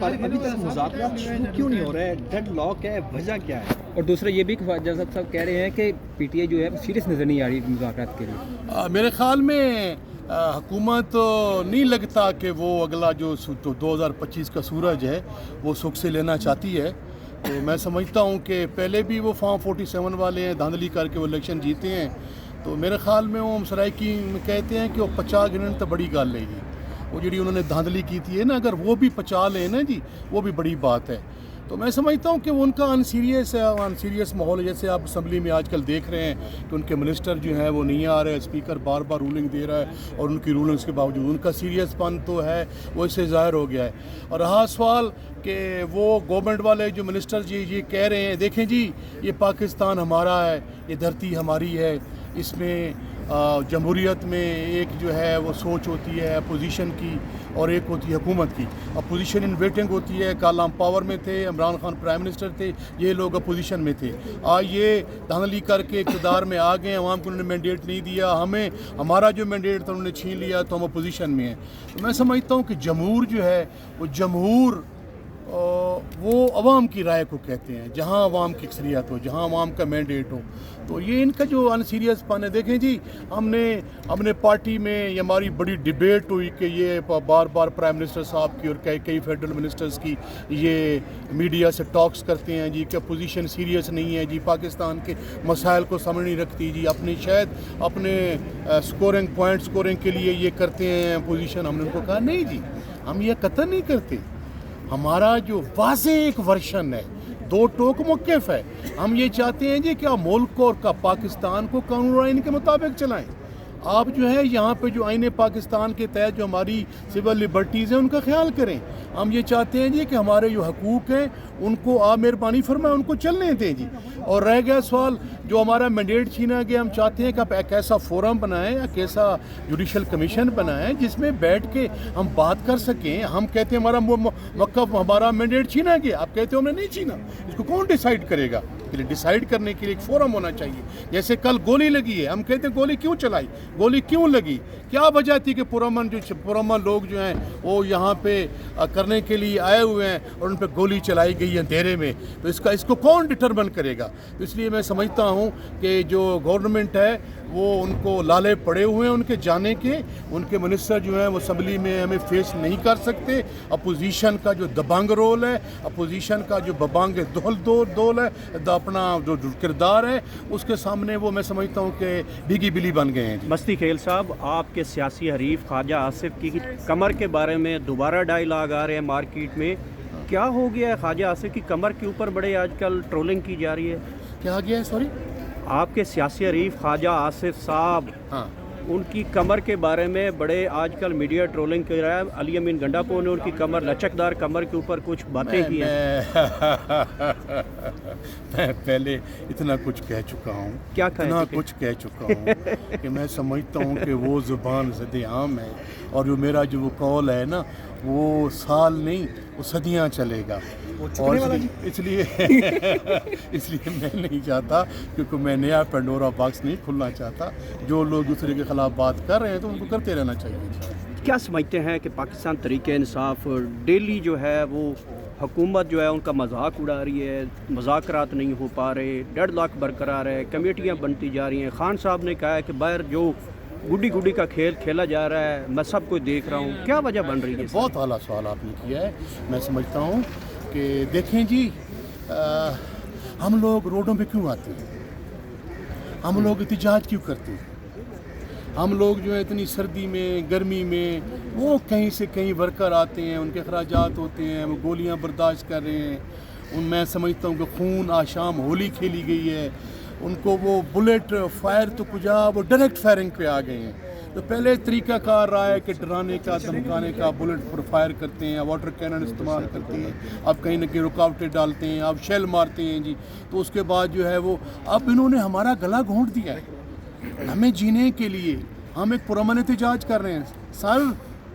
پر ابھی تک مذاکرات شروع کیوں نہیں ہو رہے؟ ڈیڈ لاک ہے، وجہ کیا ہے؟ اور دوسرا یہ بھی کہ خواجہ صاحب کہہ رہے ہیں کہ پی ٹی آئی جو ہے سیریس نظر نہیں آ رہی مذاکرات کے لیے. میرے خیال میں حکومت نہیں لگتا کہ وہ اگلا جو 2025 کا سورج ہے وہ سکھ سے لینا چاہتی ہے. تو میں سمجھتا ہوں کہ پہلے بھی وہ فارم 47 والے ہیں، دھاندلی کر کے وہ الیکشن جیتے ہیں. تو میرے خیال میں وہ سرائکی میں کہتے ہیں کہ وہ 50 گنن تو بڑی گل ہے جی. وہ جڑی انہوں نے دھاندلی کی تھی ہے نا، اگر وہ بھی 50 لیں نا جی، وہ بھی بڑی بات ہے. تو میں سمجھتا ہوں کہ وہ ان کا ان سیریس ماحول، جیسے آپ اسمبلی میں آج کل دیکھ رہے ہیں کہ ان کے منسٹر جو ہیں وہ نہیں آ رہے، اسپیکر بار بار رولنگ دے رہا ہے، اور ان کی رولنگس کے باوجود ان کا سیریس پن تو ہے وہ اس سے ظاہر ہو گیا ہے. اور رہا سوال کہ وہ گورنمنٹ والے جو منسٹر جی یہ کہہ رہے ہیں، دیکھیں جی یہ پاکستان ہمارا ہے، یہ دھرتی ہماری ہے، اس میں جمہوریت میں ایک جو ہے وہ سوچ ہوتی ہے اپوزیشن کی اور ایک ہوتی ہے حکومت کی. اپوزیشن ان ویٹنگ ہوتی ہے، کل ہم پاور میں تھے، عمران خان پرائم منسٹر تھے، یہ لوگ اپوزیشن میں تھے. آج یہ دھاندلی کر کے اقتدار میں آ گئے، عوام کو انہوں نے مینڈیٹ نہیں دیا، ہمارا جو مینڈیٹ تھا انہوں نے چھین لیا، تو ہم اپوزیشن میں ہیں. تو میں سمجھتا ہوں کہ جمہور جو ہے وہ جمہور وہ عوام کی رائے کو کہتے ہیں، جہاں عوام کی اکثریت ہو، جہاں عوام کا مینڈیٹ ہو. تو یہ ان کا جو ان سیریس پن ہے. دیکھیں جی ہم نے پارٹی میں یہ ہماری بڑی ڈیبیٹ ہوئی کہ یہ بار بار پرائم منسٹر صاحب کی اور کئی فیڈرل منسٹرز کی یہ میڈیا سے ٹاکس کرتے ہیں جی کہ اپوزیشن سیریس نہیں ہے جی، پاکستان کے مسائل کو سمجھ نہیں رکھتی جی، اپنے سکورنگ کے لیے یہ کرتے ہیں اپوزیشن. ہم نے ان کو کہا نہیں جی، ہم یہ قطع نہیں کرتے. ہمارا جو واضح ایک ورشن ہے، دو ٹوک موقف ہے. ہم یہ چاہتے ہیں جی کہ آپ ملک کو اور پاکستان کو قانون اور آئین کے مطابق چلائیں. آپ جو ہے یہاں پہ جو آئین پاکستان کے تحت جو ہماری سول لبرٹیز ہیں ان کا خیال کریں. ہم یہ چاہتے ہیں جی کہ ہمارے جو حقوق ہیں ان کو آپ مہربانی فرمائیں، ان کو چلنے دیں جی. اور رہ گیا سوال جو ہمارا مینڈیٹ چھینا گیا، ہم چاہتے ہیں کہ آپ ایک ایسا فورم بنائیں، ایک ایسا جوڈیشل کمیشن بنائیں جس میں بیٹھ کے ہم بات کر سکیں. ہم کہتے ہیں ہمارا موقف، ہمارا مینڈیٹ چھینا گیا، آپ کہتے ہیں ہم نے نہیں چھینا، اس کو کون ڈیسائیڈ کرے گا؟ ڈیسائیڈ کرنے کے لیے ایک فورم ہونا چاہیے. جیسے کل گولی لگی ہے، ہم کہتے ہیں گولی کیوں چلائی، گولی کیوں لگی، کیا وجہ تھی کہ پرامن لوگ جو ہیں وہ یہاں پہ کرنے کے لیے آئے ہوئے ہیں اور ان پہ گولی چلائی گئی ہے اندھیرے میں. تو اس کو کون ڈٹرمن کرے گا؟ تو اس لیے میں سمجھتا ہوں کہ جو گورنمنٹ ہے وہ ان کو لالے پڑے ہوئے ہیں ان کے جانے کے. ان کے منسٹر جو ہیں وہ اسمبلی میں ہمیں فیس نہیں کر سکتے. اپوزیشن کا جو دبنگ رول ہے، اپوزیشن کا جو ببانگ دول ہے، اپنا جو کردار ہے، اس کے سامنے وہ میں سمجھتا ہوں کہ بھیگی بلی بن گئے ہیں. مستی کھیل صاحب، آپ کے سیاسی حریف خواجہ آصف کی کمر کے بارے میں دوبارہ ڈائیلاگ آ رہے ہیں مارکیٹ میں. کیا ہو گیا ہے خواجہ آصف کی کمر کے اوپر؟ بڑے آج کل ٹرولنگ کی جا رہی ہے. کیا گیا ہے؟ سوری، آپ کے سیاسی حریف خواجہ آصف صاحب، ہاں، ان کی کمر کے بارے میں بڑے آج کل میڈیا ٹرولنگ کر رہا ہے. علی امین گنڈاپور نے ان کی کمر، لچکدار کمر کے اوپر کچھ باتیں کی ہیں. میں پہلے اتنا کچھ کہہ چکا ہوں، کہہ چکا ہوں کہ میں سمجھتا ہوں کہ وہ زبان زد عام ہے، اور جو میرا جو وہ قول ہے نا وہ سال نہیں وہ صدیاں چلے گا. اور اس لیے میں نہیں چاہتا، کیونکہ میں نیا پینڈورا باکس نہیں کھلنا چاہتا. جو لوگ دوسرے کے خلاف بات کر رہے ہیں تو ان کو کرتے رہنا چاہیے. کیا سمجھتے ہیں کہ پاکستان تحریک انصاف ڈیلی جو ہے وہ حکومت جو ہے ان کا مذاق اڑا رہی ہے، مذاکرات نہیں ہو پا رہے، ڈیڈ لاک برقرار ہے، کمیٹیاں بنتی جا رہی ہیں. خان صاحب نے کہا ہے کہ باہر جو گڈی کا کھیل کھیلا جا رہا ہے میں سب کو دیکھ رہا ہوں. کیا وجہ بن رہی ہے؟ بہت اعلیٰ سوال آپ نے کیا ہے. میں سمجھتا ہوں کہ دیکھیں جی، ہم لوگ روڈوں پہ کیوں آتے ہیں، ہم لوگ احتجاج کیوں کرتے ہیں؟ ہم لوگ جو ہے اتنی سردی میں، گرمی میں، وہ کہیں سے کہیں ورکر آتے ہیں، ان کے اخراجات ہوتے ہیں، وہ گولیاں برداشت کر رہے ہیں. میں سمجھتا ہوں کہ خون آشام ہولی کھیلی گئی ہے. ان کو وہ بلیٹ فائر تو کجا، وہ ڈائریکٹ فائرنگ پہ آ گئے ہیں. تو پہلے طریقہ کار رہا ہے کہ ڈرانے کا، دھمکانے کا، بلٹ پر فائر کرتے ہیں، واٹر کینن استعمال کرتے ہیں، اب کہیں نہ کہیں رکاوٹیں ڈالتے ہیں، اب شیل مارتے ہیں جی. تو اس کے بعد جو ہے وہ اب انہوں نے ہمارا گلا گھونٹ دیا ہے. ہمیں جینے کے لیے ہم ایک پرامن احتجاج کر رہے ہیں. سر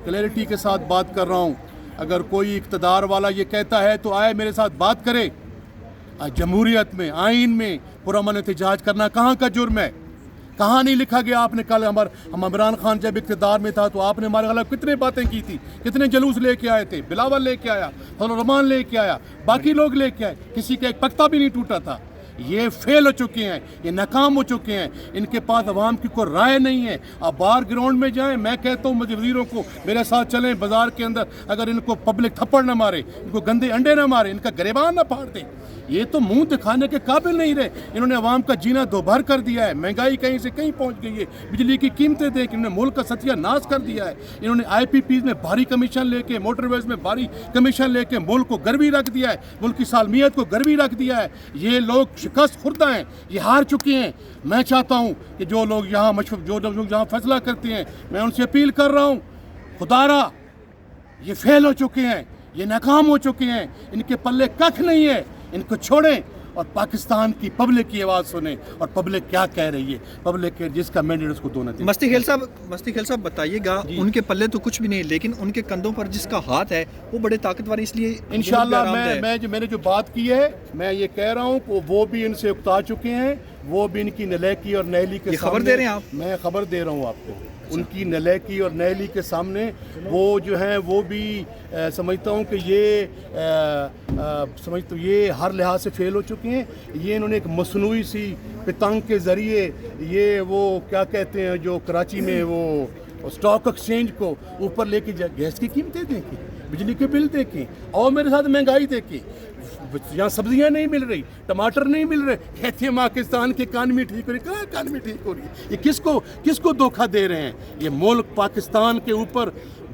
کلیئرٹی کے ساتھ بات کر رہا ہوں، اگر کوئی اقتدار والا یہ کہتا ہے تو آئے میرے ساتھ بات کرے. جمہوریت میں، آئین میں پرامن احتجاج کرنا کہاں کا جرم ہے؟ کہاں نہیں لکھا گیا؟ آپ نے کل ہم عمران خان جب اقتدار میں تھا تو آپ نے ہمارے خلاف کتنے باتیں کی تھی، کتنے جلوس لے کے آئے تھے، بلاول لے کے آیا، فضل الرحمان لے کے آیا، باقی لوگ لے کے آئے، کسی کا ایک پکتا بھی نہیں ٹوٹا تھا۔ یہ فیل ہو چکے ہیں، یہ ناکام ہو چکے ہیں، ان کے پاس عوام کی کوئی رائے نہیں ہے۔ آپ باہر گراؤنڈ میں جائیں، میں کہتا ہوں مجھے وزیروں کو میرے ساتھ چلیں بازار کے اندر، اگر ان کو پبلک تھپڑ نہ مارے، ان کو گندے انڈے نہ مارے، ان کا گریبان نہ پھاڑ دیں، یہ تو منہ دکھانے کے قابل نہیں رہے۔ انہوں نے عوام کا جینا دوبھر کر دیا ہے، مہنگائی کہیں سے کہیں پہنچ گئی ہے، بجلی کی قیمتیں دیکھ کے انہوں نے ملک کا ستیہ ناش کر دیا ہے۔ انہوں نے آئی پی پیز میں بھاری کمیشن لے کے، موٹر ویز میں بھاری کمیشن لے کے ملک کو گروی رکھ دیا ہے، ملک کی سالمیت کو گروی رکھ دیا ہے۔ یہ لوگ شکست خوردہ ہیں، یہ ہار چکے ہیں۔ میں چاہتا ہوں کہ جو لوگ یہاں یہاں فیصلہ کرتے ہیں، میں ان سے اپیل کر رہا ہوں، خدا را یہ فیل ہو چکے ہیں، یہ ناکام ہو چکے ہیں، ان کے پلے ککھ نہیں ہے، ان کو چھوڑیں اور پاکستان کی پبلک کی آواز سنیں، اور پبلک کیا کہہ رہی ہے، پبلک جس کا مینڈیٹ اس کو دو نہ دیں۔ مستی خیل صاحب بتائیے گا، ان کے پلے تو کچھ بھی نہیں، لیکن ان کے کندھوں پر جس کا ہاتھ ہے وہ بڑے طاقتور، اس لیے انشاءاللہ میں نے جو بات کی ہے، میں یہ کہہ رہا ہوں کہ وہ بھی ان سے اکتا چکے ہیں، وہ بھی ان کی نلیکی اور نیلی کے خبر دے رہے ہیں آپ؟ میں خبر دے رہا ہوں آپ کو، ان کی نلیکی اور نیلی کے سامنے وہ جو ہیں وہ بھی سمجھتا ہوں کہ یہ ہر لحاظ سے فیل ہو چکے ہیں۔ یہ انہوں نے ایک مصنوعی سی پتنگ کے ذریعے یہ وہ کیا کہتے ہیں جو کراچی میں وہ اسٹاک ایکسچینج کو اوپر لے کے گیس کی قیمتیں دیکھیں، بجلی کے بل دیکھیں، اور میرے ساتھ مہنگائی دیکھیں، یہاں سبزیاں نہیں مل رہی، ٹماٹر نہیں مل رہے، کہتے ہیں پاکستان کی اکانومی ٹھیک ہو رہی ہے۔ کہاں اکانومی ٹھیک ہو رہی ہے؟ یہ کس کو دھوکہ دے رہے ہیں؟ یہ ملک پاکستان کے اوپر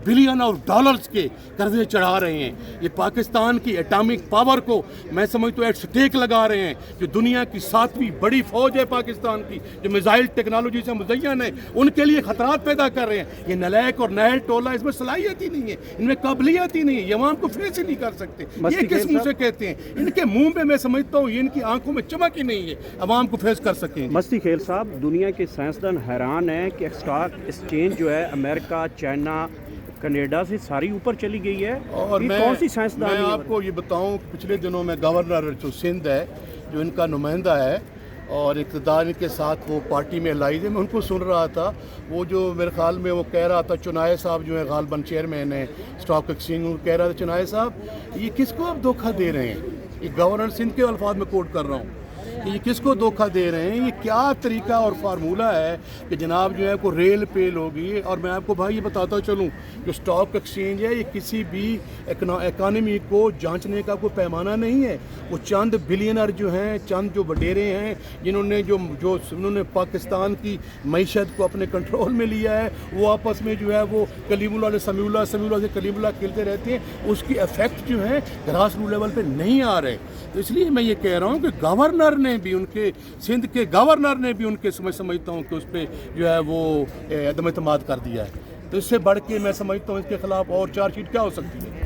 بلین آف ڈالرز کے قرضے چڑھا رہے ہیں، یہ پاکستان کی ایٹامک پاور کو میں سمجھتا ہوں ایٹ سٹیک لگا رہے ہیں۔ جو دنیا کی 7ویں بڑی فوج ہے پاکستان کی، جو میزائل ٹیکنالوجی سے مزین ہے، ان کے لیے خطرات پیدا کر رہے ہیں۔ یہ نلیک اور نہل ٹولہ، اس میں صلاحیت ہی نہیں ہے، ان میں قابلیت ہی نہیں ہے، یہ عوام کو فیس ہی نہیں کر سکتے۔ یہ کس منہ سے کہتے ہیں؟ ان کے منہ پہ میں سمجھتا ہوں یہ ان کی آنکھوں میں چمک ہی نہیں ہے، عوام کو فیس کر سکیں۔ مستی خیل صاحب، دنیا کے سائنسدان حیران ہیں کہ اسٹاک ایکسچینج جو ہے امریکہ، چائنا، کینیڈا سے ساری اوپر چلی گئی ہے، اور یہ کون سی سائنسدان؟ میں آپ کو یہ بتاؤں کہ پچھلے دنوں میں گورنر جو سندھ ہے، جو ان کا نمائندہ ہے اور اقتدار کے ساتھ وہ پارٹی میں لائز ہے، میں ان کو سن رہا تھا، وہ جو میرے خیال میں وہ کہہ رہا تھا، چنائے صاحب جو ہے غالباً چیئرمین ہے اسٹاک ایکسچینج، وہ کہہ رہا تھا چنائے صاحب یہ کس کو آپ دھوکہ دے رہے ہیں؟ یہ گورنر سندھ کے الفاظ میں کوٹ کر رہا ہوں کہ یہ کس کو دھوکہ دے رہے ہیں؟ یہ کیا طریقہ اور فارمولہ ہے کہ جناب جو ہے کو ریل پیل ہوگی؟ اور میں آپ کو بھائی یہ بتاتا چلوں، جو اسٹاک ایکسچینج ہے یہ کسی بھی اکانومی کو جانچنے کا کوئی پیمانہ نہیں ہے۔ وہ چند بلینر جو ہیں، چند جو وڈیرے ہیں، جنہوں نے پاکستان کی معیشت کو اپنے کنٹرول میں لیا ہے، وہ آپس میں جو ہے وہ کلیم اللہ سے سمیع اللہ، سمیع اللہ سے کلیم اللہ کھیلتے رہتے ہیں، اس کی افیکٹ جو ہے گراس روٹ لیول پہ نہیں آ رہے۔ تو اس لیے میں یہ کہہ رہا ہوں کہ گورنر نے بھی، ان کے سندھ کے گورنر نے بھی ان کے سمجھتا ہوں کہ اس پہ جو ہے وہ عدم اعتماد کر دیا ہے۔ تو اس سے بڑھ کے میں سمجھتا ہوں اس کے خلاف اور چارج شیٹ کیا ہو سکتی ہے؟